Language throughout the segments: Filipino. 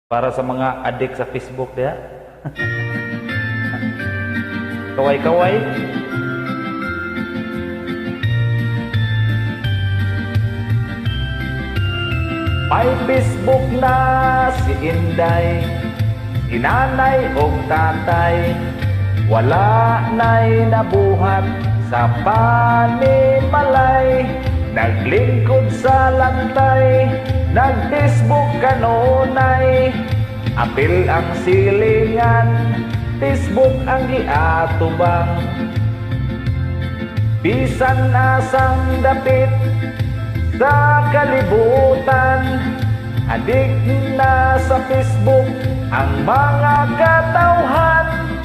Para sa mga adik sa Facebook dia. Kaway-kaway. May Facebook na si Inday, inanay o tatay, wala na'y nabuhat sa panimalay. Naglingkod sa lantay, nag-Facebook kanunay, apil ang silingan, Facebook ang giatubang. Bisan asang dapit sa kalibutan, adik na sa Facebook ang mga katawhan.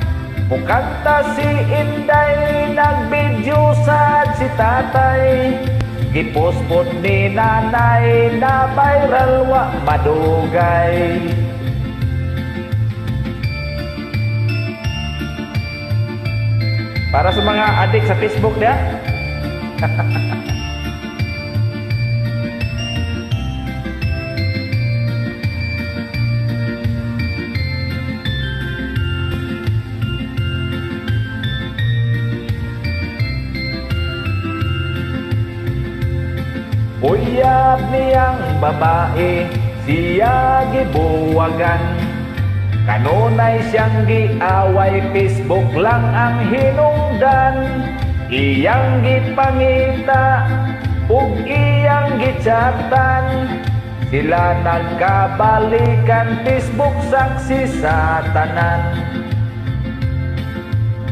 Mukanta si Inday, nag-video sad si tatay, gipospod ni nanay, na viral wa madugay. Para sa mga adik sa Facebook dia. Uyab niyang babae, siya gibuwagan, kanunay siyang giaway, Facebook lang ang hinungdan. Iyang gipangita ug iyang gichatan, sila nagkabalikan, Facebook saksi sa tanan.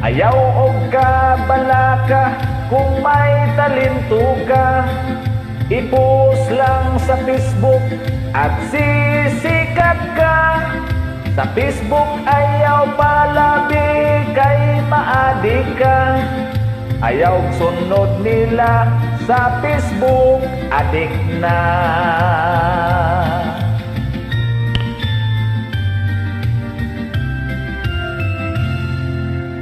Ayaw og kabalaka kung may talento ka, i-post lang sa Facebook at sisikat ka. Sa Facebook ayaw palabi kay maadik ka, ayaw sunod nila sa Facebook, adik na.